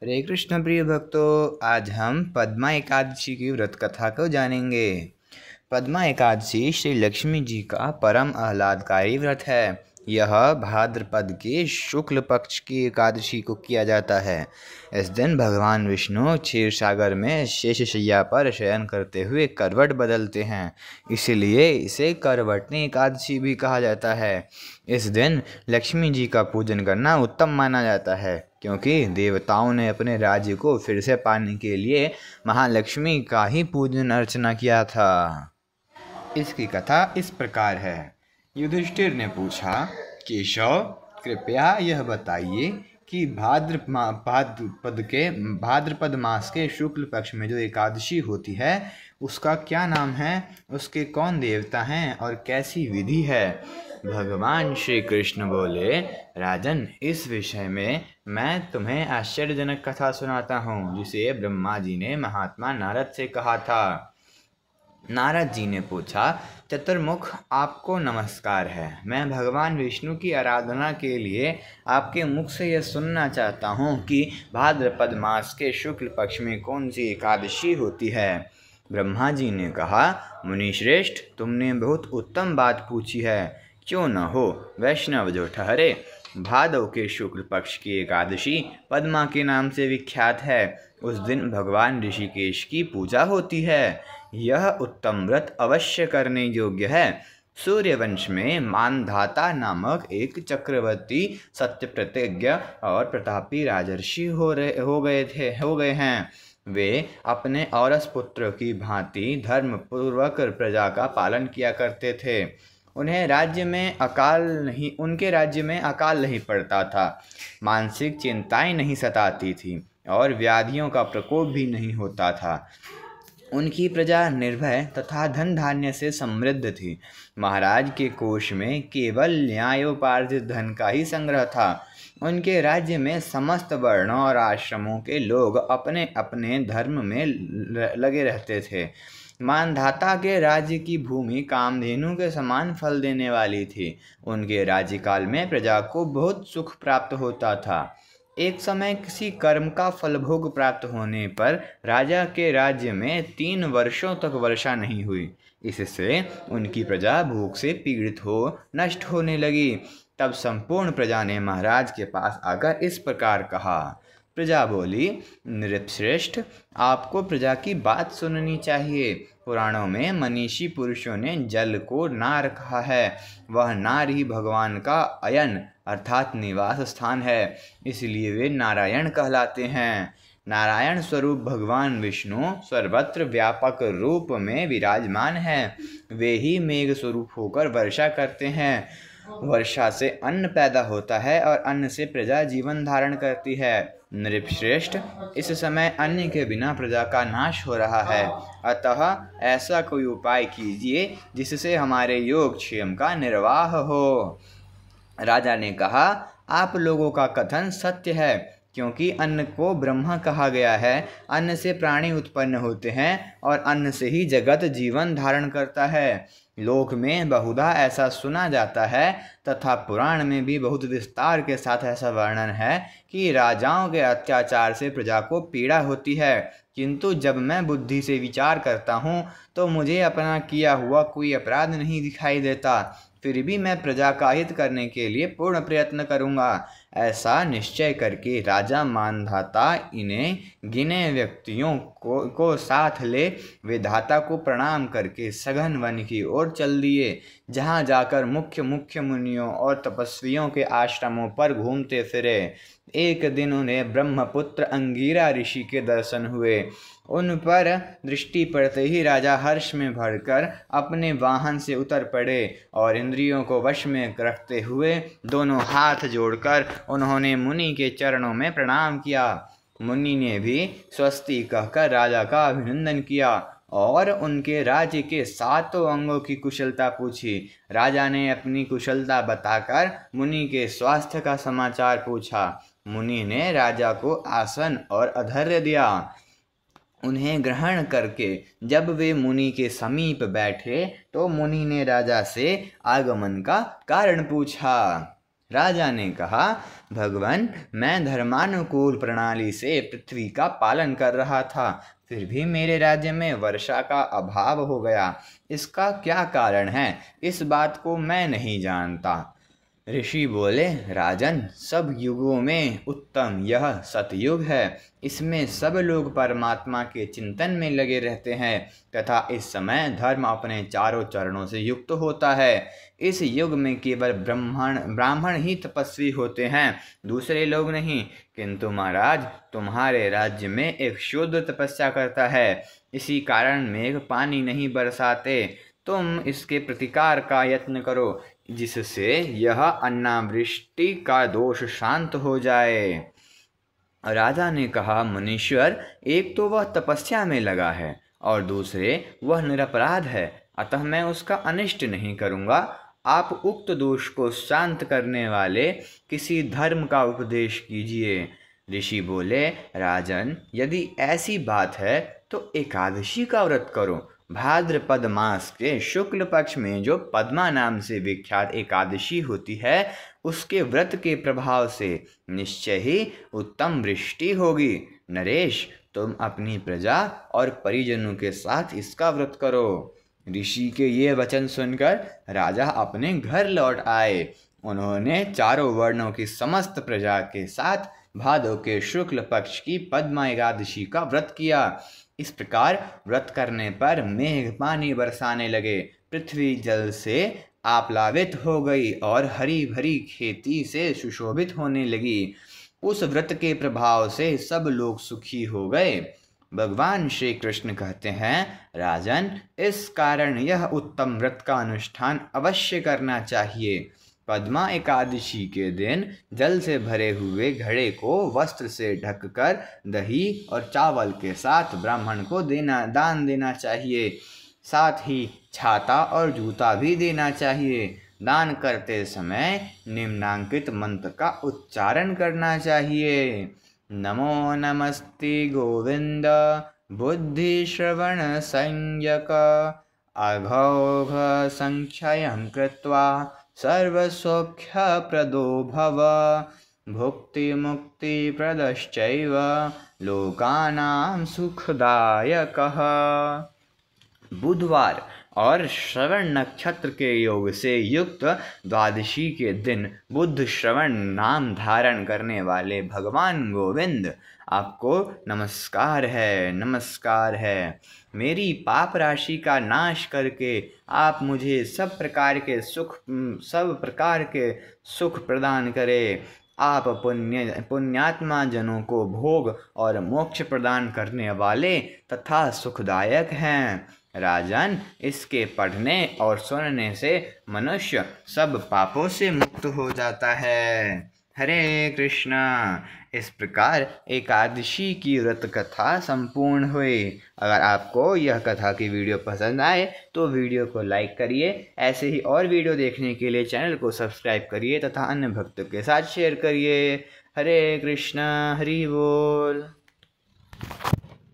हरे कृष्ण प्रिय भक्तों, आज हम पद्मा एकादशी की व्रत कथा को जानेंगे। पद्मा एकादशी श्री लक्ष्मी जी का परम आह्लादकारी व्रत है। यह भाद्रपद के शुक्ल पक्ष की एकादशी को किया जाता है। इस दिन भगवान विष्णु क्षीर सागर में शेषशय्या पर शयन करते हुए करवट बदलते हैं, इसलिए इसे करवटनी एकादशी भी कहा जाता है। इस दिन लक्ष्मी जी का पूजन करना उत्तम माना जाता है, क्योंकि देवताओं ने अपने राज्य को फिर से पाने के लिए महालक्ष्मी का ही पूजन अर्चना किया था। इसकी कथा इस प्रकार है। युधिष्ठिर ने पूछा, केशव, कृपया यह बताइए कि भाद्रपद मास के शुक्ल पक्ष में जो एकादशी होती है उसका क्या नाम है, उसके कौन देवता हैं और कैसी विधि है। भगवान श्री कृष्ण बोले, राजन, इस विषय में मैं तुम्हें आश्चर्यजनक कथा सुनाता हूँ, जिसे ब्रह्मा जी ने महात्मा नारद से कहा था। नारद जी ने पूछा, चतुर्मुख, आपको नमस्कार है। मैं भगवान विष्णु की आराधना के लिए आपके मुख से यह सुनना चाहता हूँ कि भाद्रपद मास के शुक्ल पक्ष में कौन सी एकादशी होती है। ब्रह्मा जी ने कहा, मुनिश्रेष्ठ, तुमने बहुत उत्तम बात पूछी है। क्यों न हो, वैष्णव जो ठहरे। भादव के शुक्ल पक्ष की एकादशी पद्मा के नाम से विख्यात है। उस दिन भगवान ऋषिकेश की पूजा होती है। यह उत्तम व्रत अवश्य करने योग्य है। सूर्यवंश में मानधाता नामक एक चक्रवर्ती सत्य प्रतिज्ञ और प्रतापी राजर्षि हो गए हैं। वे अपने औरस पुत्र की भांति धर्मपूर्वक प्रजा का पालन किया करते थे। उनके राज्य में अकाल नहीं पड़ता था, मानसिक चिंताएं नहीं सताती थी और व्याधियों का प्रकोप भी नहीं होता था। उनकी प्रजा निर्भय तथा धन धान्य से समृद्ध थी। महाराज के कोष में केवल न्यायोपार्जित धन का ही संग्रह था। उनके राज्य में समस्त वर्णों और आश्रमों के लोग अपने अपने धर्म में लगे रहते थे। मानधाता के राज्य की भूमि कामधेनु के समान फल देने वाली थी। उनके राज्यकाल में प्रजा को बहुत सुख प्राप्त होता था। एक समय किसी कर्म का फलभोग प्राप्त होने पर राजा के राज्य में 3 वर्षों तक वर्षा नहीं हुई। इससे उनकी प्रजा भूख से पीड़ित हो नष्ट होने लगी। तब संपूर्ण प्रजा ने महाराज के पास आकर इस प्रकार कहा। प्रजा बोली, नृपश्रेष्ठ, आपको प्रजा की बात सुननी चाहिए। पुराणों में मनीषी पुरुषों ने जल को नार कहा है। वह नार ही भगवान का अयन अर्थात निवास स्थान है, इसलिए वे नारायण कहलाते हैं। नारायण स्वरूप भगवान विष्णु सर्वत्र व्यापक रूप में विराजमान हैं। वे ही मेघ स्वरूप होकर वर्षा करते हैं। वर्षा से अन्न पैदा होता है और अन्न से प्रजा जीवन धारण करती है। नृपश्रेष्ठ, इस समय अन्न के बिना प्रजा का नाश हो रहा है, अतः ऐसा कोई उपाय कीजिए जिससे हमारे योगक्षेम का निर्वाह हो। राजा ने कहा, आप लोगों का कथन सत्य है, क्योंकि अन्न को ब्रह्मा कहा गया है। अन्न से प्राणी उत्पन्न होते हैं और अन्न से ही जगत जीवन धारण करता है। लोक में बहुधा ऐसा सुना जाता है तथा पुराण में भी बहुत विस्तार के साथ ऐसा वर्णन है कि राजाओं के अत्याचार से प्रजा को पीड़ा होती है, किंतु जब मैं बुद्धि से विचार करता हूँ तो मुझे अपना किया हुआ कोई अपराध नहीं दिखाई देता। फिर भी मैं प्रजा का हित करने के लिए पूर्ण प्रयत्न करूँगा। ऐसा निश्चय करके राजा मानधाता इन्हें गिने व्यक्तियों को साथ ले विधाता को प्रणाम करके सघन वन की ओर चल दिए, जहाँ जाकर मुख्य मुख्य मुनियों और तपस्वियों के आश्रमों पर घूमते फिरे। एक दिन उन्हें ब्रह्मपुत्र अंगिरा ऋषि के दर्शन हुए। उन पर दृष्टि पड़ते ही राजा हर्ष में भरकर अपने वाहन से उतर पड़े और इंद्रियों को वश में रखते हुए दोनों हाथ जोड़कर उन्होंने मुनि के चरणों में प्रणाम किया। मुनि ने भी स्वस्ति कहकर राजा का अभिनंदन किया और उनके राज्य के 7 अंगों की कुशलता पूछी। राजा ने अपनी कुशलता बताकर मुनि के स्वास्थ्य का समाचार पूछा। मुनि ने राजा को आसन और अधर्य दिया। उन्हें ग्रहण करके जब वे मुनि के समीप बैठे तो मुनि ने राजा से आगमन का कारण पूछा। राजा ने कहा, भगवान, मैं धर्मानुकूल प्रणाली से पृथ्वी का पालन कर रहा था, फिर भी मेरे राज्य में वर्षा का अभाव हो गया। इसका क्या कारण है, इस बात को मैं नहीं जानता। ऋषि बोले, राजन, सब युगों में उत्तम यह सतयुग है। इसमें सब लोग परमात्मा के चिंतन में लगे रहते हैं तथा इस समय धर्म अपने चारों चरणों से युक्त होता है। इस युग में केवल ब्राह्मण ही तपस्वी होते हैं, दूसरे लोग नहीं। किंतु महाराज, तुम्हारे राज्य में एक शूद्र तपस्या करता है, इसी कारण मेघ पानी नहीं बरसाते। तुम इसके प्रतिकार का यत्न करो, जिससे यह अनावृष्टि का दोष शांत हो जाए। राजा ने कहा, मुनीश्वर, एक तो वह तपस्या में लगा है और दूसरे वह निरपराध है, अतः मैं उसका अनिष्ट नहीं करूँगा। आप उक्त दोष को शांत करने वाले किसी धर्म का उपदेश कीजिए। ऋषि बोले, राजन, यदि ऐसी बात है तो एकादशी का व्रत करो। भाद्रपद मास के शुक्ल पक्ष में जो पद्मा नाम से विख्यात एकादशी होती है, उसके व्रत के प्रभाव से निश्चय ही उत्तम वृष्टि होगी। नरेश, तुम अपनी प्रजा और परिजनों के साथ इसका व्रत करो। ऋषि के ये वचन सुनकर राजा अपने घर लौट आए। उन्होंने चारों वर्णों की समस्त प्रजा के साथ भादो के शुक्ल पक्ष की पद्मा एकादशी का व्रत किया। इस प्रकार व्रत करने पर मेघ पानी बरसाने लगे, पृथ्वी जल से आप्लावित हो गई और हरी भरी खेती से सुशोभित होने लगी। उस व्रत के प्रभाव से सब लोग सुखी हो गए। भगवान श्री कृष्ण कहते हैं, राजन, इस कारण यह उत्तम व्रत का अनुष्ठान अवश्य करना चाहिए। पद्मा एकादशी के दिन जल से भरे हुए घड़े को वस्त्र से ढककर दही और चावल के साथ ब्राह्मण को दान देना चाहिए। साथ ही छाता और जूता भी देना चाहिए। दान करते समय निम्नांकित मंत्र का उच्चारण करना चाहिए। नमो नमस्ते गोविंद, बुद्धि श्रवण संयक, अघौघ संख्ययं कृत्वा सर्वसौख्यप्रदो भव, भुक्तिमुक्तिप्रदश्चैव लोकानां सुखदायकः। बुधवार और श्रवण नक्षत्र के योग से युक्त द्वादशी के दिन बुध श्रवण नाम धारण करने वाले भगवान गोविंद, आपको नमस्कार है, नमस्कार है। मेरी पाप राशि का नाश करके आप मुझे सब प्रकार के सुख प्रदान करें। आप पुण्यात्मा जनों को भोग और मोक्ष प्रदान करने वाले तथा सुखदायक हैं। राजन, इसके पढ़ने और सुनने से मनुष्य सब पापों से मुक्त हो जाता है। हरे कृष्णा। इस प्रकार एकादशी की व्रत कथा संपूर्ण हुई। अगर आपको यह कथा की वीडियो पसंद आए तो वीडियो को लाइक करिए। ऐसे ही और वीडियो देखने के लिए चैनल को सब्सक्राइब करिए तथा अन्य भक्तों के साथ शेयर करिए। हरे कृष्णा, हरि बोल।